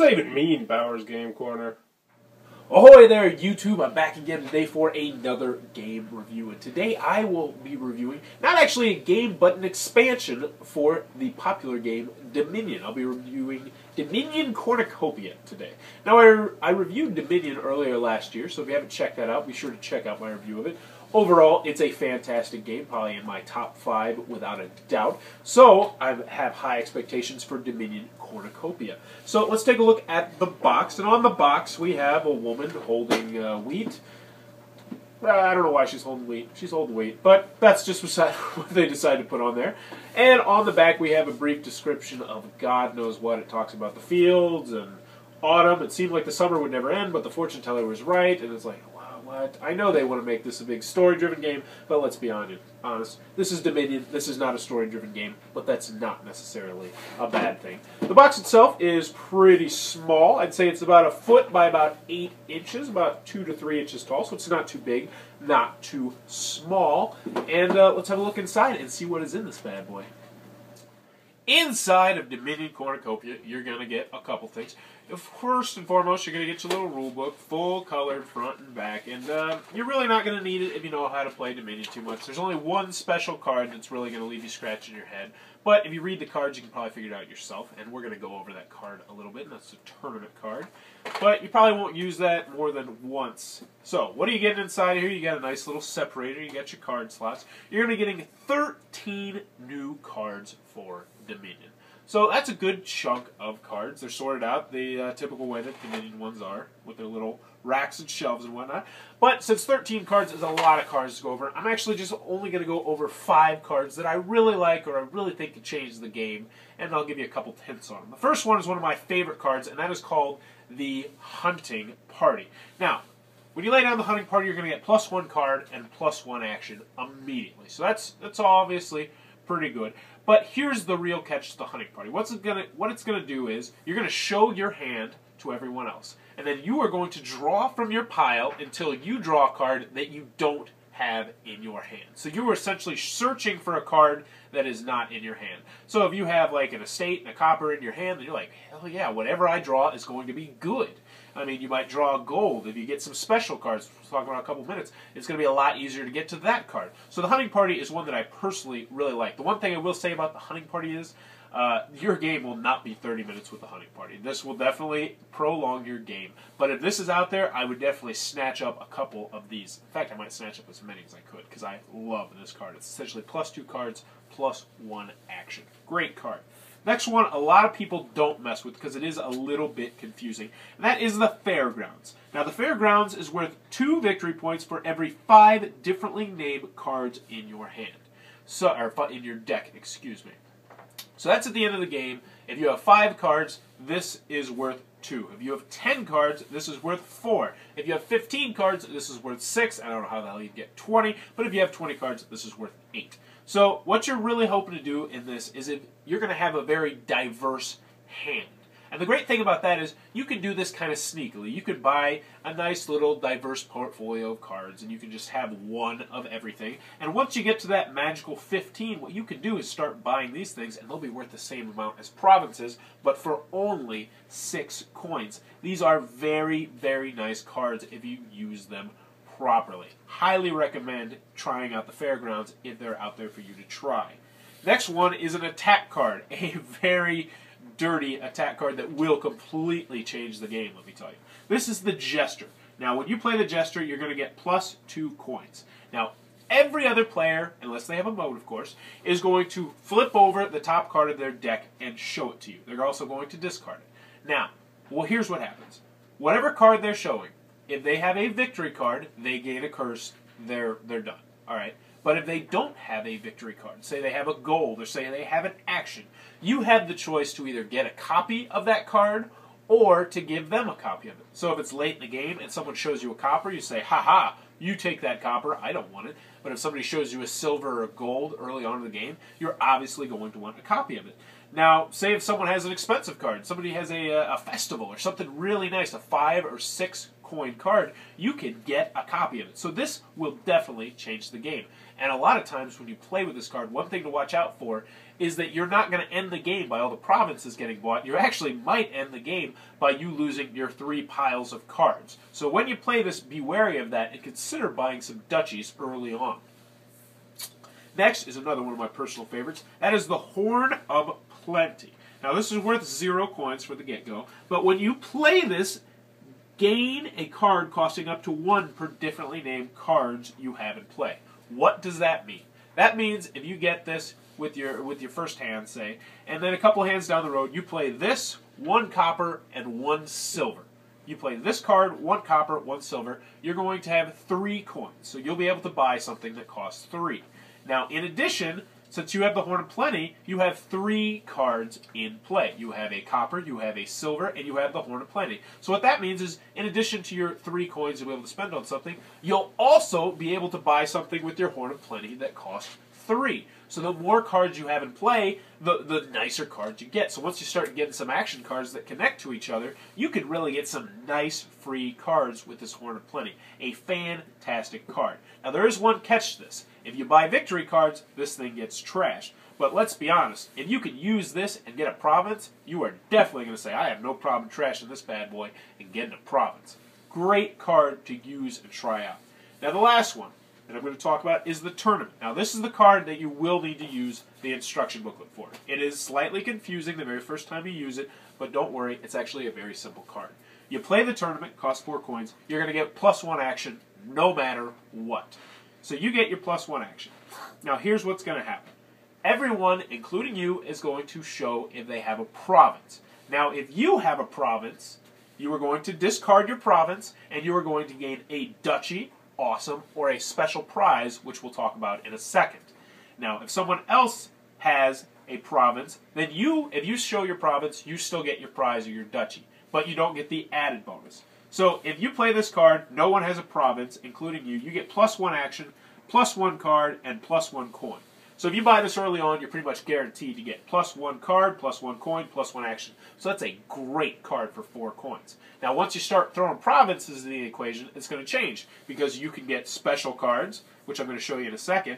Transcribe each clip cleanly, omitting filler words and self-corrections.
that even mean, Bowers Game Corner? Ahoy there, YouTube! I'm back again today for another game review. And today I will be reviewing, not actually a game, but an expansion for the popular game Dominion. I'll be reviewing Dominion Cornucopia today. Now, I reviewed Dominion earlier last year, so if you haven't checked that out, be sure to check out my review of it. Overall, it's a fantastic game, probably in my top 5 without a doubt. So, I have high expectations for Dominion Cornucopia. So, let's take a look at the box. And on the box, we have a woman holding wheat. I don't know why she's holding wheat. She's holding wheat, but that's just what they decided to put on there. And on the back, we have a brief description of God knows what. It talks about the fields and autumn. It seemed like the summer would never end, but the fortune teller was right. And it's like, what? I know they want to make this a big story-driven game, but let's be honest. This is Dominion. This is not a story-driven game, but that's not necessarily a bad thing. The box itself is pretty small. I'd say it's about 1 foot by about 8 inches, about 2 to 3 inches tall, so it's not too big, not too small. And let's have a look inside and see what is in this bad boy. Inside of Dominion Cornucopia, you're going to get a couple things. First and foremost, you're going to get your little rule book, full colored front and back, and you're really not going to need it if you know how to play Dominion too much. There's only one special card that's really going to leave you scratching your head, but if you read the cards, you can probably figure it out yourself, and we're going to go over that card a little bit, and that's the tournament card. But you probably won't use that more than once. So, what are you getting inside here? You got a nice little separator, you got your card slots. You're going to be getting 13 new cards for Dominion. So that's a good chunk of cards. They're sorted out the typical way that Dominion ones are, with their little racks and shelves and whatnot. But since 13 cards is a lot of cards to go over, I'm actually just only going to go over 5 cards that I really like or I really think could change the game, and I'll give you a couple hints on them. The first one is one of my favorite cards, and that is called the Hunting Party. Now, when you lay down the Hunting Party, you're going to get +1 card and +1 action immediately. So that's obviously pretty good. But here's the real catch to the Hunting Party. What it's gonna do is you're gonna show your hand to everyone else, and then you are going to draw from your pile until you draw a card that you don't have in your hand. So you are essentially searching for a card that is not in your hand. So if you have like an estate and a copper in your hand, then you're like, hell yeah, whatever I draw is going to be good. I mean, you might draw gold. If you get some special cards, we'll talk about in a couple minutes, it's going to be a lot easier to get to that card. So the Hunting Party is one that I personally really like. The one thing I will say about the Hunting Party is your game will not be 30 minutes with the Hunting Party. This will definitely prolong your game. But if this is out there, I would definitely snatch up a couple of these. In fact, I might snatch up as many as I could because I love this card. It's essentially +2 cards, +1 action. Great card. Next one, a lot of people don't mess with because it is a little bit confusing, and that is the Fairgrounds. Now, the Fairgrounds is worth 2 victory points for every 5 differently named cards in your hand. So, or in your deck, excuse me. So that's at the end of the game. If you have 5 cards, this is worth 2. If you have 10 cards, this is worth 4. If you have 15 cards, this is worth 6. I don't know how the hell you get 20, but if you have 20 cards, this is worth 8. So what you're really hoping to do in this is if you're going to have a very diverse hand. And the great thing about that is you can do this kind of sneakily. You could buy a nice little diverse portfolio of cards and you can just have one of everything. And once you get to that magical 15, what you can do is start buying these things and they'll be worth the same amount as provinces, but for only 6 coins. These are very, very nice cards if you use them properly. Highly recommend trying out the Fairgrounds if they're out there for you to try. Next one is an attack card. A very dirty attack card that will completely change the game, let me tell you. This is the Jester. Now, when you play the Jester, you're going to get +2 coins. Now, every other player, unless they have a mode, of course, is going to flip over the top card of their deck and show it to you. They're also going to discard it. Now, well, here's what happens. Whatever card they're showing, if they have a victory card, they gain a curse, they're done. All right? But if they don't have a victory card, say they have a gold or say they have an action, you have the choice to either get a copy of that card or to give them a copy of it. So if it's late in the game and someone shows you a copper, you say, ha-ha, you take that copper, I don't want it. But if somebody shows you a silver or a gold early on in the game, you're obviously going to want a copy of it. Now, say if someone has an expensive card, somebody has a festival or something really nice, a 5 or 6 coin card, you can get a copy of it. So this will definitely change the game. And a lot of times when you play with this card, one thing to watch out for is that you're not going to end the game by all the provinces getting bought. You actually might end the game by you losing your 3 piles of cards. So when you play this, be wary of that and consider buying some duchies early on. Next is another one of my personal favorites. That is the Horn of Plenty. Now this is worth 0 coins for the get-go, but when you play this, gain a card costing up to 1 per differently named cards you have in play. What does that mean? That means if you get this with your first hand, say, and then a couple hands down the road, you play this, 1 copper and 1 silver. You play this card, 1 copper, 1 silver, you're going to have 3 coins. So you'll be able to buy something that costs 3. Now, in addition, since you have the Horn of Plenty, you have 3 cards in play. You have a copper, you have a silver, and you have the Horn of Plenty. So what that means is, in addition to your 3 coins you'll be able to spend on something, you'll also be able to buy something with your Horn of Plenty that costs 3. So the more cards you have in play, the nicer cards you get. So once you start getting some action cards that connect to each other, you can really get some nice free cards with this Horn of Plenty. A fantastic card. Now there is one catch to this. If you buy victory cards, this thing gets trashed. But let's be honest, if you can use this and get a province, you are definitely going to say, I have no problem trashing this bad boy and getting a province. Great card to use and try out. Now the last one that I'm going to talk about is the tournament. Now this is the card that you will need to use the instruction booklet for. It is slightly confusing the very first time you use it, but don't worry, it's actually a very simple card. You play the tournament, costs 4 coins, you're going to get +1 action no matter what. So you get your +1 action. Now here's what's going to happen. Everyone, including you, is going to show if they have a province. Now if you have a province, you are going to discard your province, and you are going to gain a duchy, awesome, or a special prize, which we'll talk about in a second. Now, if someone else has a province, then if you show your province, you still get your prize or your duchy, but you don't get the added bonus. So, if you play this card, no one has a province, including you, you get +1 action, +1 card, and +1 coin. So if you buy this early on, you're pretty much guaranteed to get +1 card, +1 coin, +1 action. So that's a great card for 4 coins. Now once you start throwing provinces into the equation, it's going to change because you can get special cards, which I'm going to show you in a second.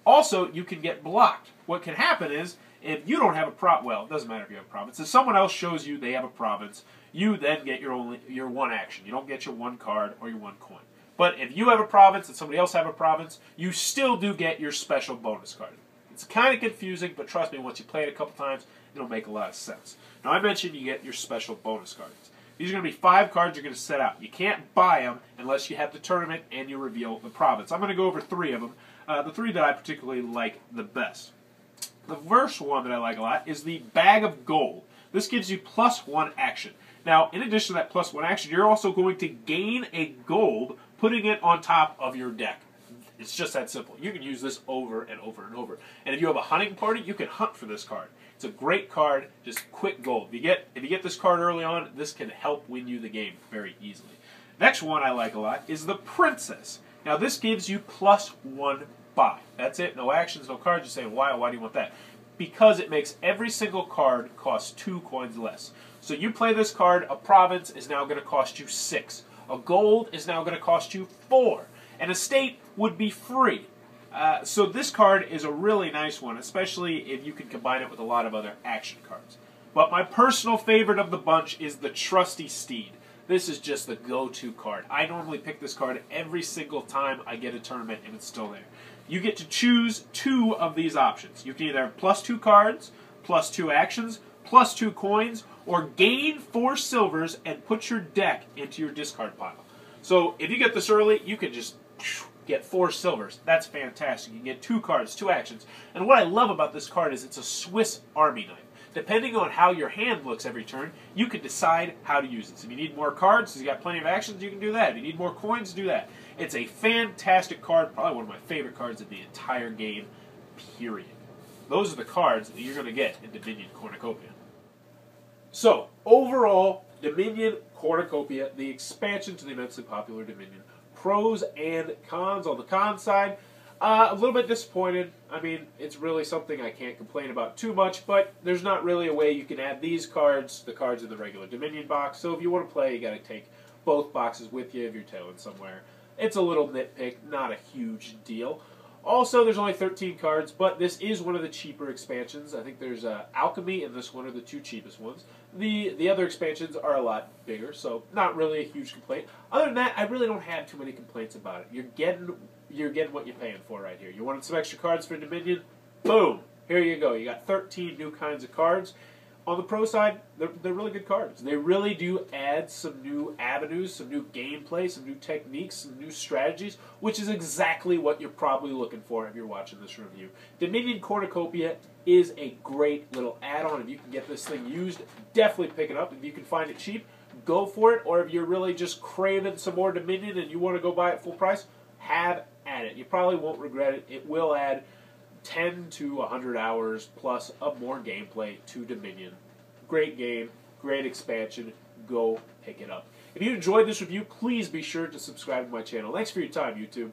Also, you can get blocked. What can happen is, if you don't have a well, it doesn't matter if you have a province. If someone else shows you they have a province, you then get your 1 action. You don't get your 1 card or your 1 coin. But if you have a province and somebody else have a province, you still do get your special bonus card. It's kind of confusing, but trust me, once you play it a couple times, it'll make a lot of sense. Now, I mentioned you get your special bonus cards. These are going to be 5 cards you're going to set out. You can't buy them unless you have the tournament and you reveal the province. I'm going to go over 3 of them, the 3 that I particularly like the best. The first one that I like a lot is the Bag of Gold. This gives you +1 action. Now, in addition to that +1 action, you're also going to gain a gold, putting it on top of your deck. It's just that simple. You can use this over and over and over. And if you have a hunting party, you can hunt for this card. It's a great card, just quick gold. If you get this card early on, this can help win you the game very easily. Next one I like a lot is the Princess. Now this gives you +1 buy. That's it, no actions, no cards. You're saying, why do you want that? Because it makes every single card cost 2 coins less. So you play this card, a province is now going to cost you 6. A gold is now going to cost you 4. An estate would be free. So this card is a really nice one, especially if you can combine it with a lot of other action cards. But my personal favorite of the bunch is the Trusty Steed. This is just the go-to card. I normally pick this card every single time I get a tournament and it's still there. You get to choose 2 of these options. You can either have +2 cards, +2 actions, +2 coins, or gain 4 silvers and put your deck into your discard pile. So if you get this early, you can just get 4 silvers. That's fantastic. You can get 2 cards, 2 actions. And what I love about this card is it's a Swiss Army knife. Depending on how your hand looks every turn, you can decide how to use this. If you need more cards, because you got plenty of actions, you can do that. If you need more coins, do that. It's a fantastic card, probably one of my favorite cards of the entire game, period. Those are the cards that you're going to get in Dominion Cornucopia. So, overall, Dominion Cornucopia, the expansion to the immensely popular Dominion. Pros and cons. On the con side, a little bit disappointed. I mean, it's really something I can't complain about too much, but there's not really a way you can add these cards, the cards in the regular Dominion box. So if you want to play, you got to take both boxes with you if you're tailing somewhere. It's a little nitpick, not a huge deal. Also, there's only 13 cards, but this is one of the cheaper expansions. I think there's Alchemy and this one are the two cheapest ones. The other expansions are a lot bigger, so not really a huge complaint. Other than that, I really don't have too many complaints about it. You're getting what you're paying for right here. You wanted some extra cards for Dominion? Boom! Here you go. You got 13 new kinds of cards. On the pro side, they're really good cards. They really do add some new avenues, some new gameplay, some new techniques, some new strategies, which is exactly what you're probably looking for if you're watching this review. Dominion Cornucopia is a great little add-on. If you can get this thing used, definitely pick it up. If you can find it cheap, go for it. Or if you're really just craving some more Dominion and you want to go buy it full price, have at it. You probably won't regret it. It will add 10 to 100 hours plus of more gameplay to Dominion. Great game, great expansion. Go pick it up. If you enjoyed this review, please be sure to subscribe to my channel. Thanks for your time, YouTube.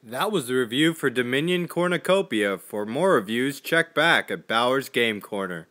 That was the review for Dominion Cornucopia. For more reviews, check back at Bauer's Game Corner.